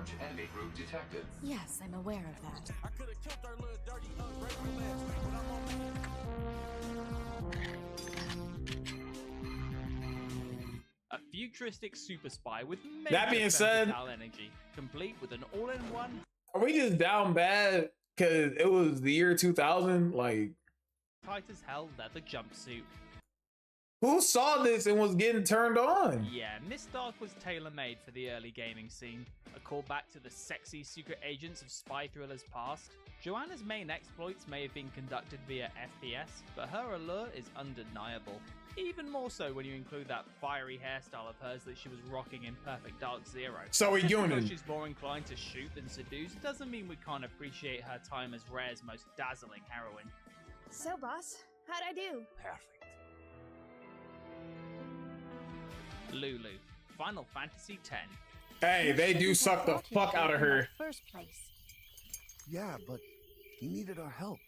large enemy group detected. Yes, I'm aware of that. I could have killed our little dirty Breadisrad, but I'm on A futuristic super spy with major That being said, energy, complete with an all-in-one. are we just down bad because it was the year 2000? Like, Tight as hell leather jumpsuit. who saw this and was getting turned on? Yeah, Miss Dark was tailor-made for the early gaming scene. A callback to the sexy secret agents of spy thrillers past. Joanna's main exploits may have been conducted via FPS, but her allure is undeniable. Even more so when you include that fiery hairstyle of hers that she was rocking in Perfect Dark Zero. So we Just doing because it. she's more inclined to shoot than seduce doesn't mean we can't appreciate her time as Rare's most dazzling heroine. So, boss, how'd I do? Perfect. Lulu, Final Fantasy X. Hey, they do suck the fuck out of her. First place. Yeah, but he needed our help.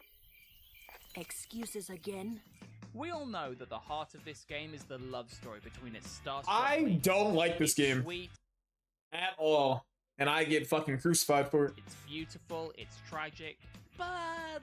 Excuses again? We all know that the heart of this game is the love story between its starstruck I lead. don't like this It's game sweet, at all, and I get fucking crucified for it. it's beautiful, it's tragic, but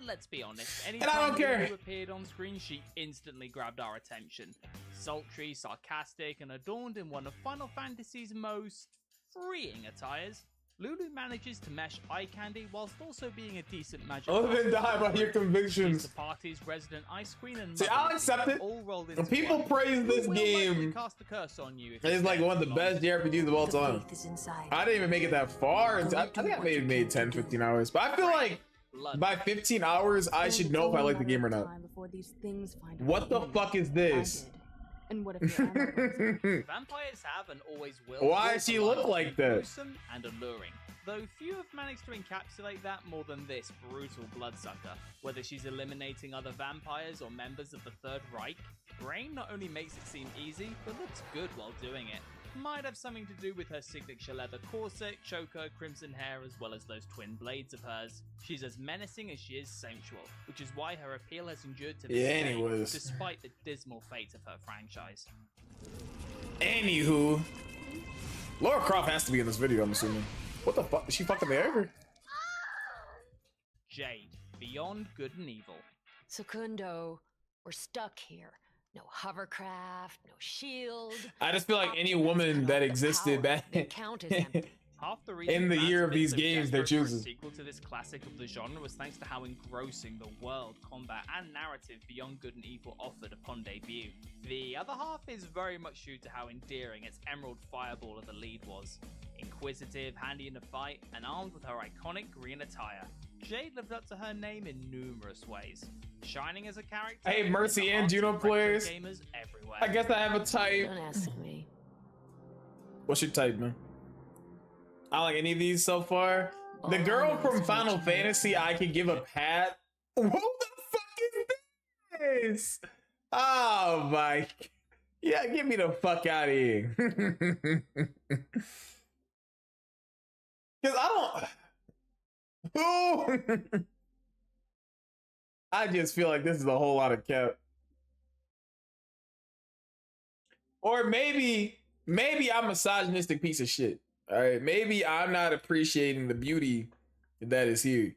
let's be honest, I don't anytime care. Lulu appeared on screen, she instantly grabbed our attention. Sultry, sarcastic, and adorned in one of Final Fantasy's most freeing attires, Lulu manages to mesh eye candy whilst also being a decent magic. Other than die by your She's convictions. the party's resident ice queen and See, I'll mother accept it. all rolled into When people one. praise this Will likely game, cast a curse on you if it's like one of the best JRPGs of all time. Faith is inside. I didn't even make it that far. I think I made 10, 15 hours. But I feel like blood. by 15 hours, I should know if I like the game or not. What the fuck is this? And what if your armor breaks? Vampires have and always will. Why does she look like that? Gruesome and alluring. Though few have managed to encapsulate that more than this brutal bloodsucker. Whether she's eliminating other vampires or members of the Third Reich, Rain not only makes it seem easy, but looks good while doing it. Might have something to do with her signature leather corset, choker, crimson hair, as well as those twin blades of hers. She's as menacing as she is sensual, which is why her appeal has endured to this Yeah, day, anyways. despite the dismal fate of her franchise. Anywho, Lara Croft has to be in this video, I'm assuming. What the fuck? Is she fucking there? Jade, Beyond Good and Evil. Secundo, we're stuck here. No hovercraft, no shield. I just feel like any woman that existed back The count is empty. Half the reason in the fans year have of been these so games they're desperate for a choosing. sequel to this classic of the genre was thanks to how engrossing the world, combat, and narrative Beyond Good and Evil offered upon debut. The other half is very much due to how endearing its emerald fireball of the lead was. Inquisitive, handy in a fight, and armed with her iconic green attire, Jade lived up to her name in numerous ways, shining as a character. Hey, in Mercy the and hearts Juno of retro players. gamers everywhere. I guess I have a type. Don't ask me. What's your type, man? I don't like any of these so far. The girl from Final Fantasy, I could give a pat. Who the fuck is this? Oh my. Yeah, get me the fuck out of here. Because I don't. Who? I just feel like this is a whole lot of cap. Or maybe I'm a misogynistic piece of shit. All right, maybe I'm not appreciating the beauty that is here.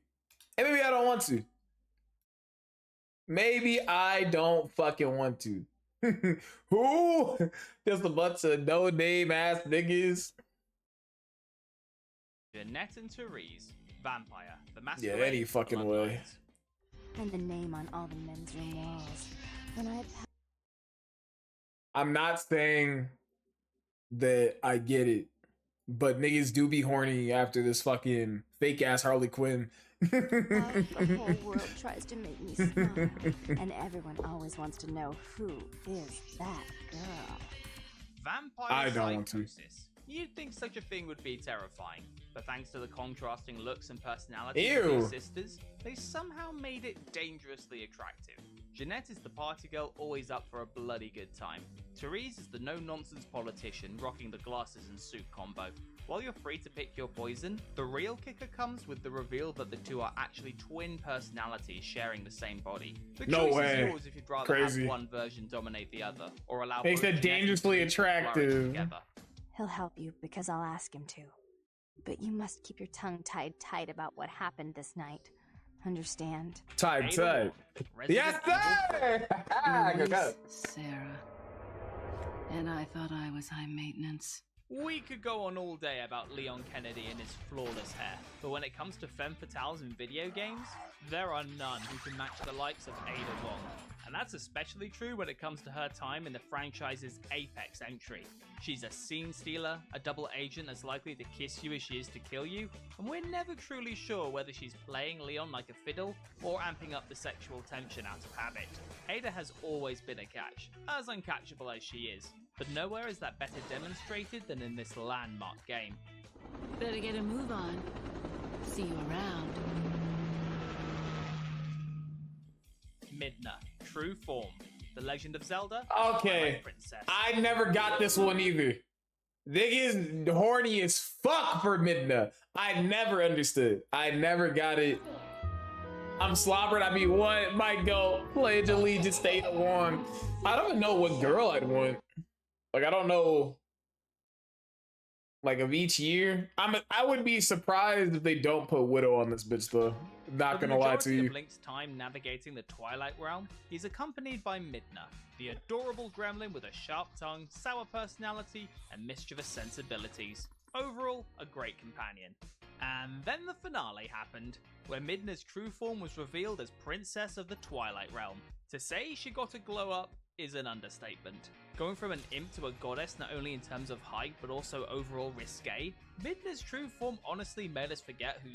And maybe I don't want to. Maybe I don't fucking want to. Who? Just a bunch of no-name ass niggas. Jeanette and Therese, Vampire, the Yeah, Masquerade. any fucking way. Bloodlines. And the name on all the men's room walls. When I I'm not saying that I get it, but niggas do be horny after this fucking fake ass Harley Quinn. the whole world tries to make me smile, and everyone always wants to know who is that girl. Vampire I don't want to. psychosis. You'd think such a thing would be terrifying, but thanks to the contrasting looks and personalities Ew. of these sisters, they somehow made it dangerously attractive. Jeanette is the party girl always up for a bloody good time. Therese is the no-nonsense politician rocking the glasses and suit combo. While you're free to pick your poison, the real kicker comes with the reveal that the two are actually twin personalities sharing the same body. The No choice way. is yours if you'd rather Crazy. have one version dominate the other, or allow Makes both it Jeanette and dangerously Therese to flourish attractive. together. He'll help you because I'll ask him to. But you must keep your tongue tied tight about what happened this night. Understand? Type. Resident Yes, Evil sir. Go, go. Sarah. And I thought I was high maintenance. We could go on all day about Leon Kennedy and his flawless hair, but when it comes to femme fatales in video games, there are none who can match the likes of Ada Wong. And that's especially true when it comes to her time in the franchise's apex entry. She's a scene stealer, a double agent as likely to kiss you as she is to kill you, and we're never truly sure whether she's playing Leon like a fiddle or amping up the sexual tension out of habit. Ada has always been a catch, as uncatchable as she is, but nowhere is that better demonstrated than in this landmark game. Better get a move on. See you around. Midna, True Form, The Legend of Zelda, Okay. Twilight Princess. I never got this one either. Niggas horny as fuck for Midna. I never understood. I never got it. I'm slobbered. I mean, what? Might go pledge allegiance to Ada Wong. I don't even know what girl I'd want. Like, I don't know. Like, of each year, I would be surprised if they don't put Widow on this bitch though. Not gonna lie to For the majority you. of Link's time navigating the Twilight Realm, he's accompanied by Midna, the adorable gremlin with a sharp tongue, sour personality, and mischievous sensibilities. Overall, a great companion. And then the finale happened, where Midna's true form was revealed as Princess of the Twilight Realm. To say she got a glow up is an understatement. Going from an imp to a goddess not only in terms of height but also overall risque, Midna's true form honestly made us forget who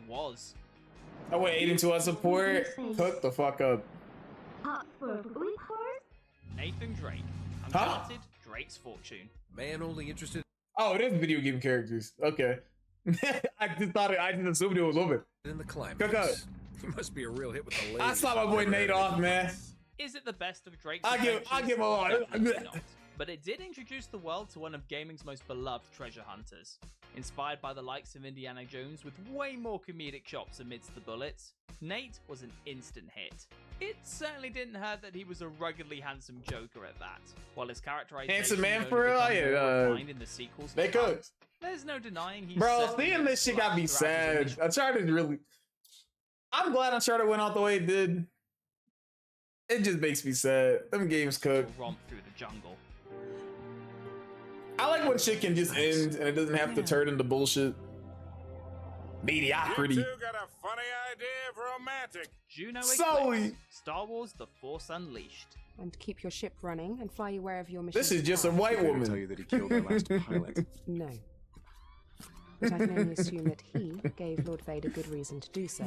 was. Oh wait, Aiden to our support. Hook the fuck up. Nathan Drake, Huh? Uncharted, Drake's Fortune. Man only interested Oh, it is video game characters. Okay. I just assumed it was woman. in the climax. Go. You must be a real hit with the ladies. I saw my boy Nate off, man. Is it the best of Drake's I'll give adventures? him a lot. Definitely not. But it did introduce the world to one of gaming's most beloved treasure hunters. Inspired by the likes of Indiana Jones with way more comedic chops amidst the bullets, Nate was an instant hit. It certainly didn't hurt that he was a ruggedly handsome Joker at that, while his characterization Handsome man only for real? become Yeah, more refined in the sequels. They to come. could. There's no denying he's Bro, certainly seeing this shit got me flashed throughout his sad. initial Uncharted really. I'm glad Uncharted went out the way it did. It just makes me sad. Them games cook. romp through the jungle. I like when shit can just end and it doesn't have to turn into bullshit. Mediocrity. You two got a funny idea of romantic. Juno Sully. Eclipse, Star Wars The Force Unleashed. And keep your ship running and fly you wherever your mission This is just a white Tell woman. you that he killed our last pilot. No. But I can only assume that he gave Lord Vader good reason to do so.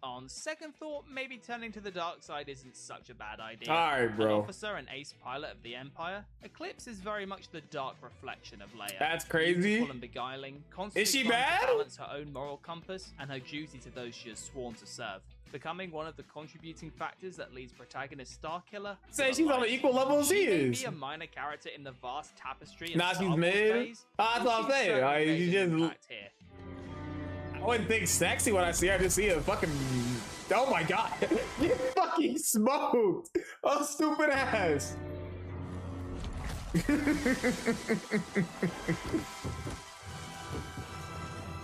On second thought, maybe turning to the dark side isn't such a bad idea. Alright, bro. An officer and ace pilot of the Empire, Eclipse is very much the dark reflection of Leia. That's crazy. Beautiful and beguiling, constantly Is she trying bad? to balance her own moral compass and her duty to those she has sworn to serve, becoming one of the contributing factors that leads protagonist Starkiller. to Say the she's on light. the equal level as he She may is. be a minor character in the vast tapestry of Nah, Star she's Wars mid. phase, That's but what I'm she's saying. certainly Like, made you an just- impact here. I wouldn't think sexy when I see her. I just see a fucking. Oh my god. You fucking smoked. Oh, stupid ass.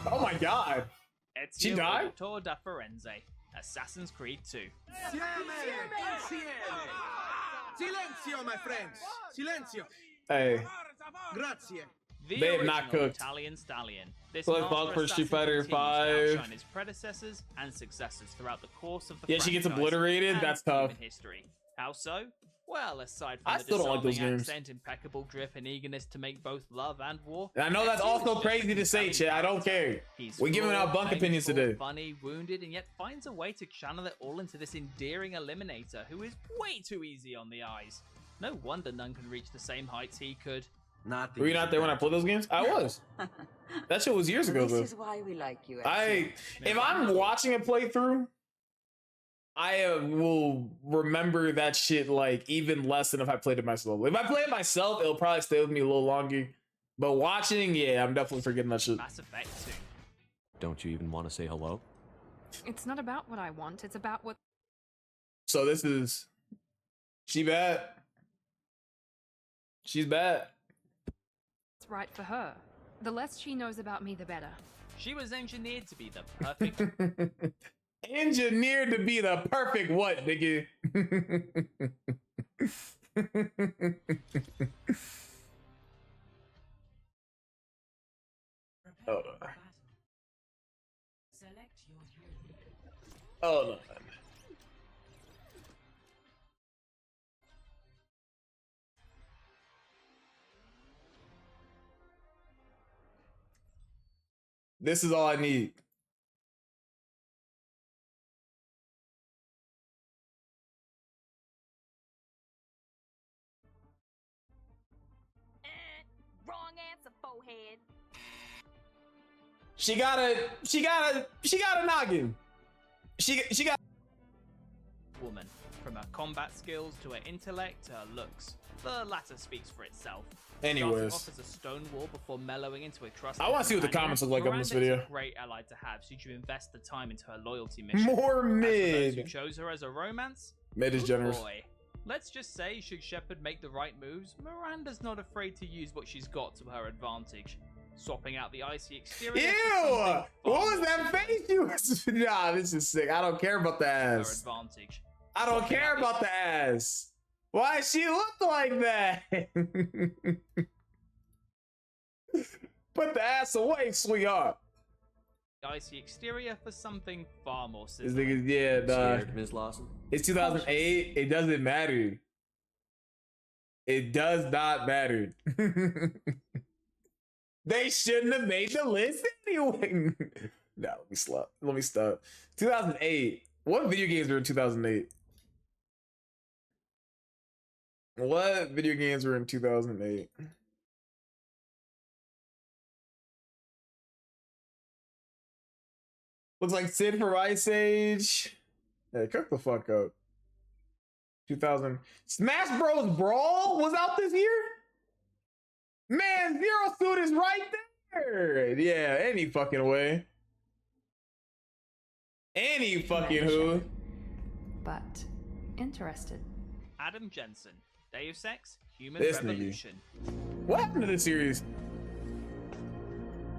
Oh my god. She Ezio died? Auditore da Firenze, Assassin's Creed 2. Silenzio, my friends. Silenzio. Hey. Grazie. The They have not original cooked. Italian stallion. This So let's master talk for Street assassin Fighter continues to 5. outshine his predecessors and successors throughout the course of the Yeah, she gets franchise obliterated. and That's tough. human history. How so? Well, aside from I the still don't like those disarming games. accent, impeccable grip, and eagerness to make both love and war. And I know that's Ezio also is just a crazy to say, compelling chat. I don't character. care. He's We're giving out flawed, bunk opinions painful, today. funny, wounded, and yet finds a way to channel it all into this endearing eliminator who is way too easy on the eyes. No wonder none can reach the same heights he could. Not the Were you not there when I played those games? I was. That shit was years ago, though. This is why we like you. If I'm watching a playthrough, I will remember that shit like even less than if I played it myself. If I play it myself, it'll probably stay with me a little longer. But watching, yeah, I'm definitely forgetting that shit. Mass Effect 2. Don't you even want to say hello? It's not about what I want, it's about what So this is she bad? She's bad. It's right for her. The less she knows about me, the better. She was engineered to be the perfect. Engineered to be the perfect what, nigga? Hold on. Hold on. This is all I need. Wrong answer, forehead. She got a noggin. She got Woman, from her combat skills to her intellect to her looks. The latter speaks for itself. Anyways. Starting off as a stone wall before mellowing into a trusted I want to see what the companion, comments look like on this Miranda's video. a great ally to have should you invest the time into her loyalty mission. More As for those mid. who chose her as a romance, Mid is good generous. boy. Let's just say, should Shepard make the right moves, Miranda's not afraid to use what she's got to her advantage. Swapping out the icy exterior. Ew! for something What far was more that face you was? Nah, this is sick. I don't care about the her ass. advantage. I don't Swapping care out about the ass. Why she look like that? Put the ass away, sweetheart. The icy exterior for something far more This sizzling. nigga, yeah, dog. Scared, Ms. Lawson? It's 2008. It doesn't matter. It does not matter. They shouldn't have made the list anyway. No, let me stop. 2008. What video games were in 2008? What video games were in 2008? Looks like Sid for Ice Age. Hey, cook the fuck up. 2000. Smash Bros. Brawl was out this year? Man, Zero Suit is right there. Yeah, any fucking way. Any fucking who. But interested. Adam Jensen, Deus Ex, Human This nigga. Revolution. What happened to this series?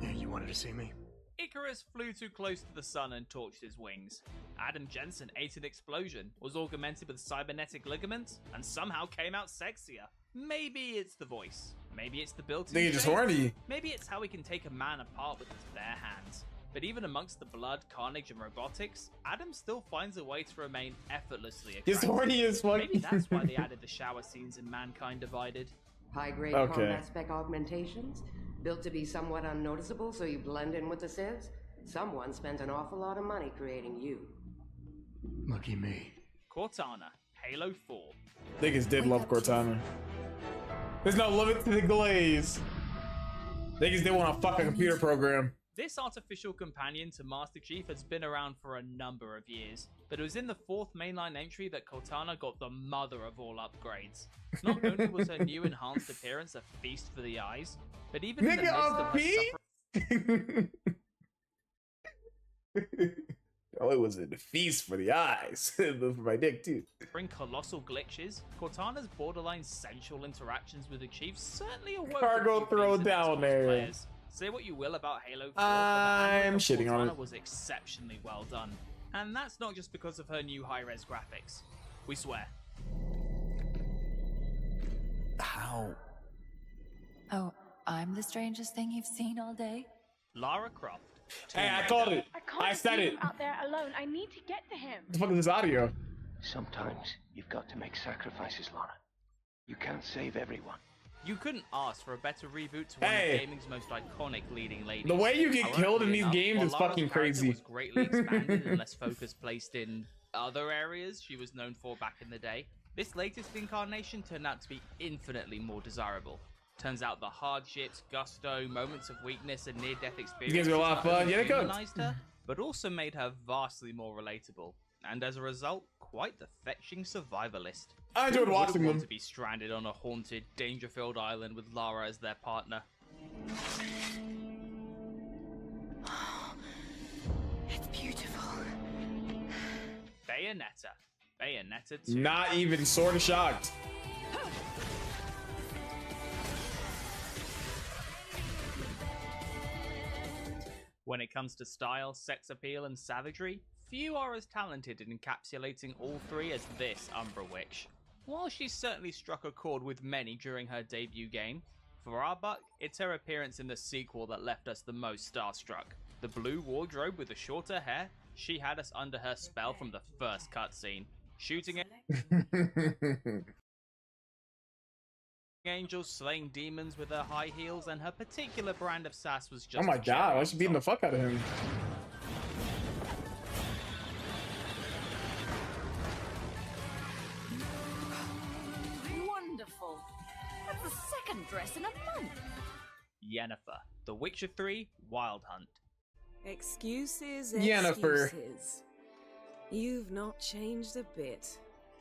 Yeah, you wanted to see me? Icarus flew too close to the sun and torched his wings. Adam Jensen ate an explosion, was augmented with cybernetic ligaments, and somehow came out sexier. Maybe it's the voice. Maybe it's the built-in Nigga just shape. horny. Maybe it's how he can take a man apart with his bare hands. But even amongst the blood, carnage, and robotics, Adam still finds a way to remain effortlessly attractive. He's horny as fuck. Maybe that's why they added the shower scenes in Mankind Divided. High-grade Okay. combat spec augmentations, built to be somewhat unnoticeable so you blend in with the civs. Someone spent an awful lot of money creating you. Lucky me. Cortana, Halo 4. Niggas did love Cortana. There's no limit to the glaze. Niggas did want to fuck a computer program. This artificial companion to Master Chief has been around for a number of years, but it was in the 4th mainline entry that Cortana got the mother of all upgrades. Not only was her new enhanced appearance a feast for the eyes, but even in the midst of her suffering... Oh, it was a feast for the eyes. But for my dick, too. colossal glitches, Cortana's borderline sensual interactions with the Chief certainly awoke Cargo a few throw things in down Xbox there. players. Say what you will about Halo 4, but the I'm handling of shitting on Cortana it. was exceptionally well done. And that's not just because of her new high-res graphics. We swear. How? Oh, I'm the strangest thing you've seen all day? Lara Croft. Hey, I called it. I said it. Out there alone. I need to get to him. What the fuck is this audio? Sometimes you've got to make sacrifices, Lara. You can't save everyone. You couldn't ask for a better reboot to one Hey. of gaming's most iconic leading ladies. The way you get killed in Ironically these enough, games while is Lara's fucking character crazy. was greatly expanded and less focus placed in other areas she was known for back in the day. This latest incarnation turned out to be infinitely more desirable. Turns out the hardships, gusto, moments of weakness, and near-death experiences games are a lot of not fun. only Yeah, they cooked. humanized her, but also made her vastly more relatable. And as a result, quite the fetching survivalist. I enjoyed Who watching wouldn't want them. to be stranded on a haunted, danger-filled island with Lara as their partner. It's beautiful. Bayonetta. Bayonetta 2. Not even sort of shocked. When it comes to style, sex appeal, and savagery, few are as talented in encapsulating all three as this Umbra Witch. While she's certainly struck a chord with many during her debut game, for our buck, it's her appearance in the sequel that left us the most starstruck. The blue wardrobe with the shorter hair, she had us under her spell from the first cutscene. Shooting angels, slaying demons with her high heels, and her particular brand of sass was just— oh my god, I should beating the fuck out of him. Wonderful. That's the second dress in a month. Yennefer, The Witcher 3 Wild Hunt. Excuses, Yennefer. excuses. You've not changed a bit.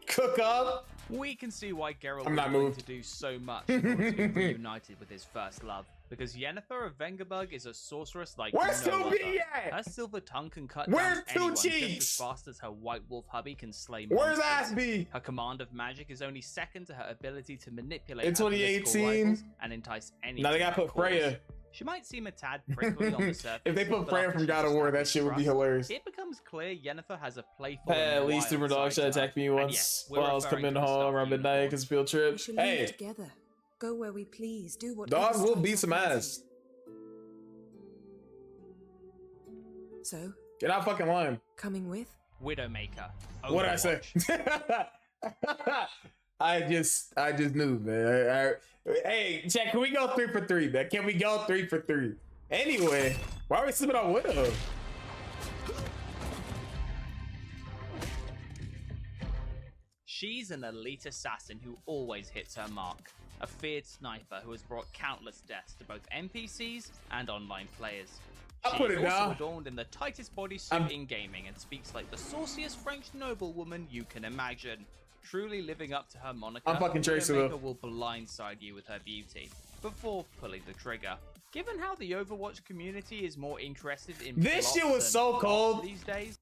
Cook up. We can see why Geralt I'm was not willing moved. to do so much in order to be reunited with his first love, because Yennefer of Vengerberg is a sorceress like Where's no 2B other. at? Her silver tongue can cut Where's down Two anyone just Cheeks? as fast as her White Wolf hubby can slay Where's monsters. Aspie? Her command of magic is only second to her ability to manipulate In her political 2018? rivals and entice any. Now they gotta put Freya. She might seem a tad prickly on the surface. If they put but Freya after from God of she's War, that established shit would be trust, hilarious. It becomes clear Yennefer has a playful. At and least wild Super Dog side should to her. attack me And once yes, we're while I was referring coming to the home stuff around midnight because field trip. We should Hey, leave together. Go where we please. Do what dog will beat some ass. So, Get out fucking line. coming with? Widowmaker. What did I say? I just knew, man. Hey, Jack, can we go 3 for 3, man? Can we go 3 for 3? Anyway, why are we slipping on Widow? She's an elite assassin who always hits her mark. A feared sniper who has brought countless deaths to both NPCs and online players. I'll put it She's also down. adorned in the tightest bodysuit in gaming and speaks like the sauciest French noblewoman you can imagine. Truly living up to her moniker, I'm fucking Tracer, though. Widowmaker will blindside you with her beauty before pulling the trigger. Given how the Overwatch community is more interested in This shit plots was than so plots cold. these days,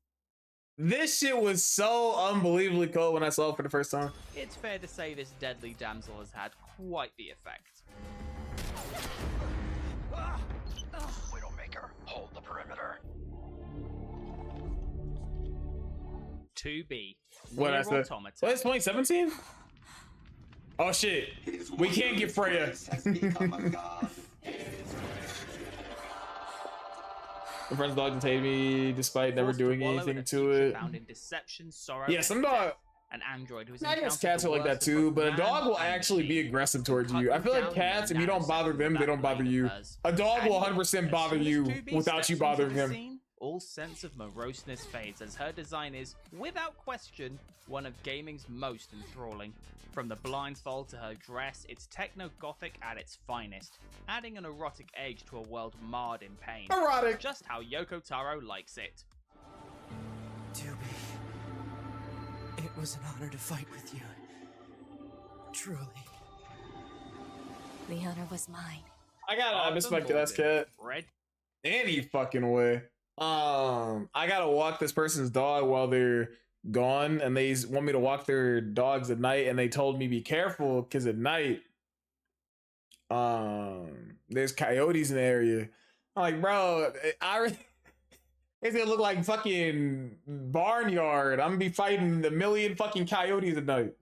This shit was so unbelievably cold when I saw it for the first time. it's fair to say this deadly damsel has had quite the effect. Widowmaker, hold the perimeter. 2B. What I Nier said? Automata. What is 2017? Oh shit. We can't get Freya. My friend's dog detained me despite never Forced to doing wallow in anything a to future it. Found in deception, sorrow, Yeah, and some death. dog. An android who's I guess encountered cats the are like that worst of too, both but a man dog will and actually be machine. aggressive towards you. I Hunted feel like down cats, if you and don't bother them, they don't bother you. A dog will 100% bother you without you bothering him. All sense of moroseness fades as her design is, without question, one of gaming's most enthralling. From the blindfold to her dress, it's techno-gothic at its finest, adding an erotic edge to a world marred in pain. Erotic! Just how Yoko Taro likes it. 2B, it was an honor to fight with you. Truly. The honor was mine. I gotta respect that cat. Red. Any fucking way. I gotta walk this person's dog while they're gone, and they want me to walk their dogs at night, and they told me be careful because at night, there's coyotes in the area. I'm like, bro, it's gonna look like fucking barnyard. I'm gonna be fighting a million fucking coyotes at night.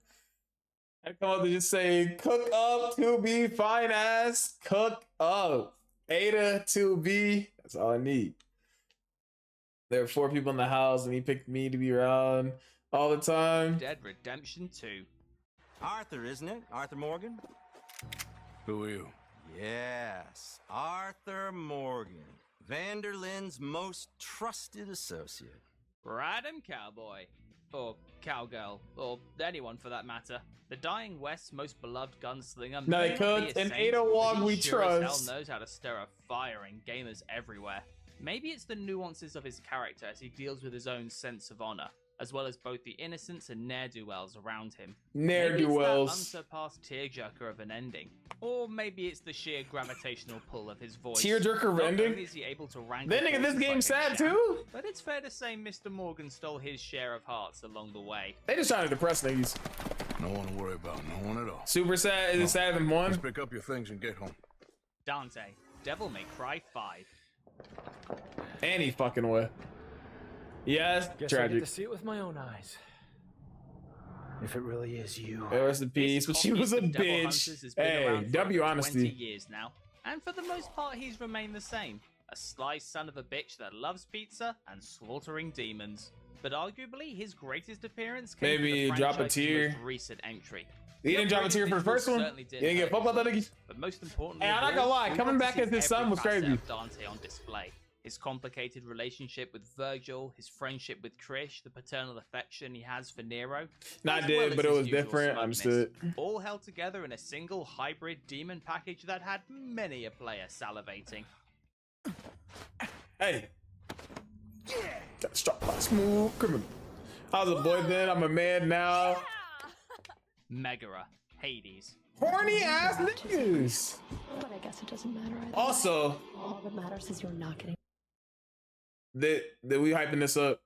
I come up to just say, cook up, 2B, fine ass, cook up. Ada, 2B, that's all I need. There are 4 people in the house, and he picked me to be around all the time. Dead Redemption 2. Arthur, isn't it? Arthur Morgan? Who are you? Yes, Arthur Morgan. Vanderlyn's most trusted associate. Random cowboy. Or cowgirl. Or anyone for that matter. The dying West's most beloved gunslinger. No, may they not be could, a and saint, Ada but Wong he we sure as trust. hell knows how to stir a fire in gamers everywhere. Maybe it's the nuances of his character as he deals with his own sense of honor, as well as both the innocents and ne'er-do-wells around him. Ne'er-do-wells. Maybe it's that unsurpassed tearjerker of an ending. Or maybe it's the sheer gravitational pull of his voice. Tearjerker of Not ending? only is he able to wrangle That nigga, this voices game's like a sad champ, too? But it's fair to say Mr. Morgan stole his share of hearts along the way. They just trying to depress niggas. No one to worry about, no one at all. Super sad. Is it sadder than 1? Just pick up your things and get home. Dante, Devil May Cry 5. Any fucking way. Yes, Guess I get tragic. to see it with my own eyes. If it really is you. Hey, rest in peace, but she was a bitch. Hey, W honesty. 20 years now, and for the most part, he's remained the same. A sly son of a bitch that loves pizza and slaughtering demons. But arguably, his greatest appearance came Maybe from the drop a franchise's tier. most recent entry. He didn't drop a tier for the first one. You didn't get fucked about that nigga. But most importantly, Hey, I'm not gonna lie, coming back as his son was crazy. Dante on display. His complicated relationship with Virgil, his friendship with Krish, the paternal affection he has for Nero. Not did, but it was different. Understood. All held together in a single hybrid demon package that had many a player salivating. Hey. Got struck by a smooth criminal. I was a boy then, I'm a man now. Megara, Hades. Horny ass niggas. But I guess it doesn't matter either. Also, all that matters is you're not getting. Did we hyping this up?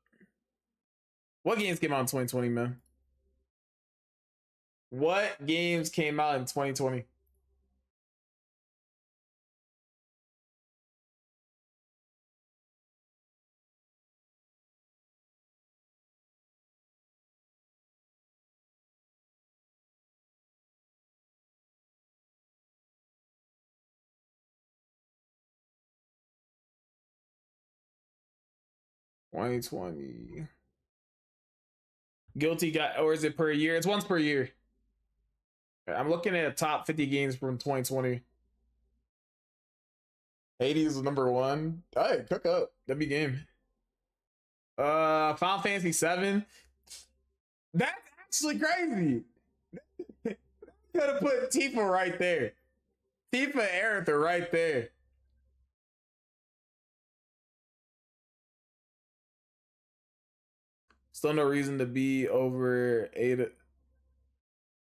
What games came out in 2020, man? What games came out in 2020? Guilty got, or is it per year? It's once per year. I'm looking at top 50 games from 2020. Hades is number 1. Hey, cook up. W game. Final Fantasy 7. That's actually crazy. Could have put Tifa right there. Tifa Aerith right there. Still no reason to be over 8.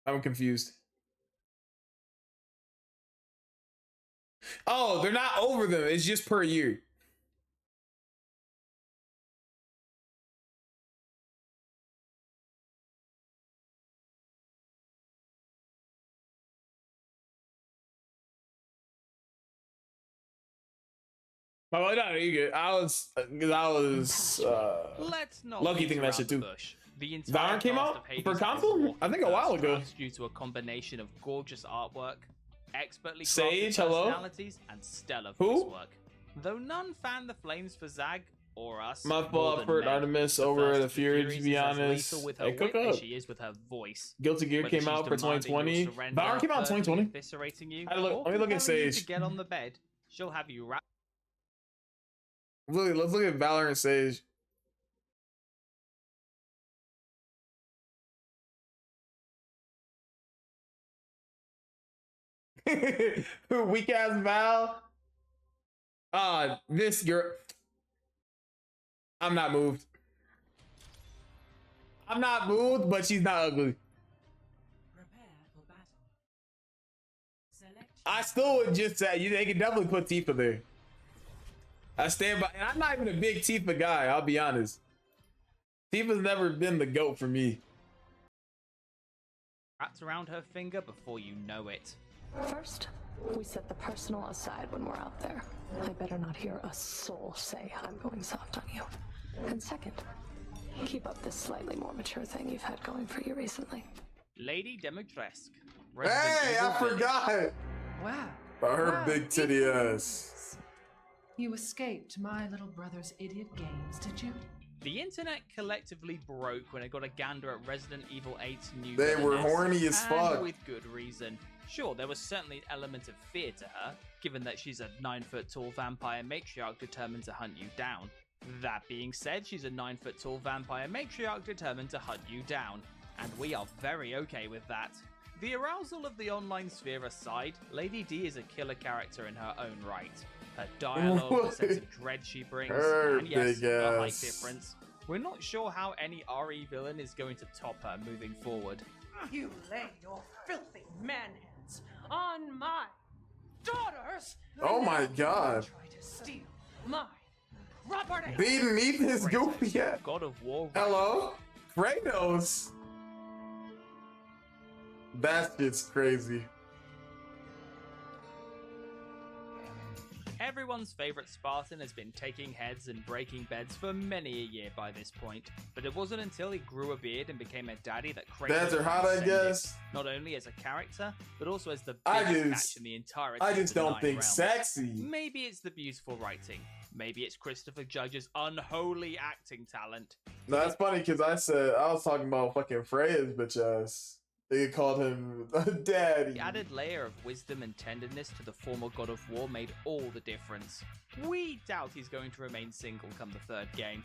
I'm confused. Oh, they're not over them. It's just per year. Oh, no, you good. I was Let's not lucky beat thinking that around shit the too. bush. The entire Valorant came cast out of Hades for is console? walking I think a while ago. past due to a combination of gorgeous artwork, expertly crafted Sage, hello? personalities, and stellar Who? voice work. Though none fan the flames for Zag or us. My more fault than for Meg. Artemis The over first the of Fury, Furies to be is as honest. lethal with her Hey, cook wit as up. she is with her voice. Guilty Gear Whether came out for she's demanding 2020. your surrender, Valorant came out in verbally 2020. eviscerating you, Let me look or at compelling you Sage. to get on the bed, she'll have you wrapped. Let's look at Valorant Sage. Weak ass Val. This girl. I'm not moved. I'm not moved, but she's not ugly. I still would just say they can definitely put Tifa there. I stand by, and I'm not even a big Tifa guy, I'll be honest. Tifa's never been the GOAT for me. Wrapped around her finger before you know it. First, we set the personal aside when we're out there. I better not hear a soul say I'm going soft on you. And second, keep up this slightly more mature thing you've had going for you recently. Lady Demetresque. Hey, I forgot. Wow. About her Wow. big titty ass. You escaped my little brother's idiot games, did you? The internet collectively broke when it got a gander at Resident Evil 8's new They were villainess, horny as and fuck. with good reason. Sure, there was certainly an element of fear to her, given that she's a 9-foot-tall vampire matriarch determined to hunt you down. That being said, she's a 9-foot-tall vampire matriarch determined to hunt you down, and we are very okay with that. The arousal of the online sphere aside, Lady D is a killer character in her own right. Her dialogue, the sense of dread she brings, Her and yes, big the height ass. difference. We're not sure how any RE villain is going to top her moving forward. You lay your filthy man hands on my daughters! Oh my god. Try to steal my property! Beneath his goofy ass. God of War. Hello? Kratos. That shit's crazy. Everyone's favorite Spartan has been taking heads and breaking beds for many a year by this point, but it wasn't until he grew a beard and became a daddy that Kratos Dads are hot, I transcended, guess. not only as a character, but also as the I biggest just- catch in the entirety I of just the don't Nine think Realms. sexy. Maybe it's the beautiful writing. Maybe it's Christopher Judge's unholy acting talent. No, that's funny because I was talking about fucking Freya's bitch ass. They called him daddy. The added layer of wisdom and tenderness to the former God of War made all the difference. We doubt he's going to remain single come the third game.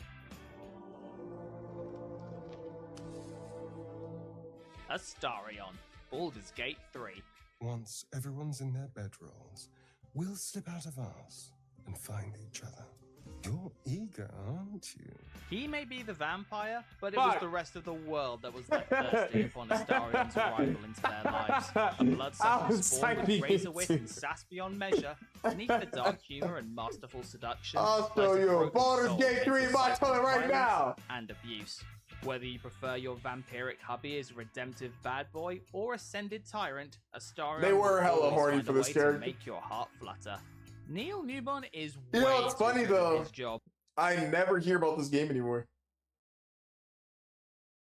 Astarion, Baldur's Gate 3. Once everyone's in their bedrolls, we'll slip out of ours and find each other. You're eager, aren't you? He may be the vampire, but it was the rest of the world that was left thirsty upon Astarion's arrival into their lives. A bloodsucker spawned with razor wit and sass beyond measure, beneath the dark humor and masterful seduction. I'll show you a Baldur's Gate 3 in my toilet right now. And abuse. Whether you prefer your vampiric hubby as a redemptive bad boy or ascended tyrant, Astarion They were will hella always horny find for a this way character. to make your heart flutter. Neil Newborn is You way know, it's too funny good at though. his job. I never hear about this game anymore.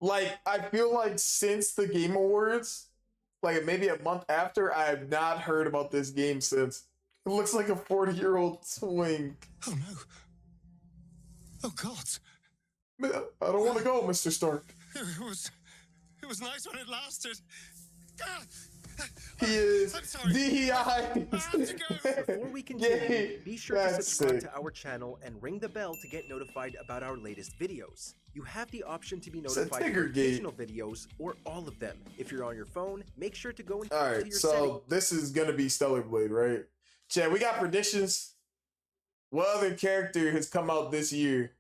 Like, I feel like since the Game Awards, like maybe a month after, I have not heard about this game since. It looks like a 40-year-old twink. Oh no. Oh God. I don't want to go, Mr. Stark. It was nice when it lasted. Ah! He is DEI. Before we continue, be sure to subscribe to our channel and ring the bell to get notified about our latest videos. You have the option to be It's a notified for Tigger Gate. additional videos or all of them. If you're on your phone, make sure to go into All your right, settings. so this is gonna be Stellar Blade, right? Chad, we got predictions. What other character has come out this year?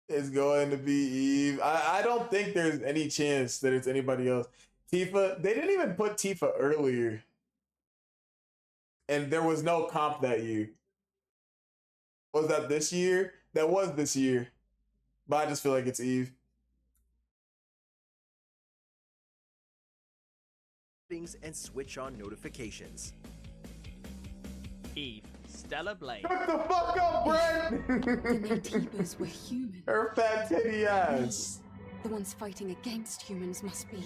Is going to be Eve. I don't think there's any chance that it's anybody else. Tifa, they didn't even put Tifa earlier. And there was no comp that year. Was that this year? That was this year. But I just feel like it's Eve. And switch on notifications. Eve, Stellar Blade. Shut the fuck up, Brett! The Natives were human. Her fat titty ass. The ones fighting against humans must be.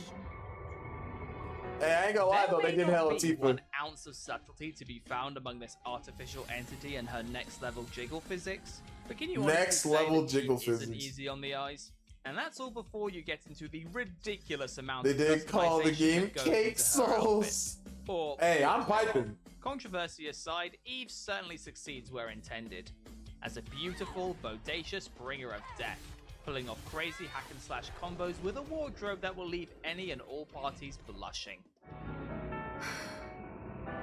Hey, I ain't gonna lie though, they did hella Be Tifa. 1 ounce of subtlety to be found among this artificial entity and her next level jiggle physics. But can you honestly Next say level that jiggle Eve isn't physics. easy on the eyes? And that's all before you get into the ridiculous amount They of did call the customization game that goes Cake into her Souls. outfit. Or, Hey, I'm piping. Controversy aside, Eve certainly succeeds where intended. As a beautiful, bodacious bringer of death, pulling off crazy hack and slash combos with a wardrobe that will leave any and all parties blushing.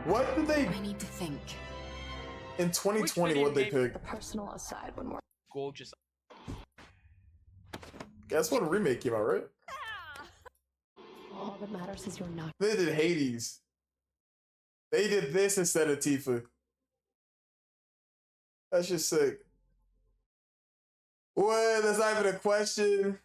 What did they? I need to think. In 2020, what they pick? A personal aside when we're Gorgeous. Guess what remake came out, right? all that matters is you're not. They did Hades. They did this instead of Tifa. That's just sick. Well, that's not even a question.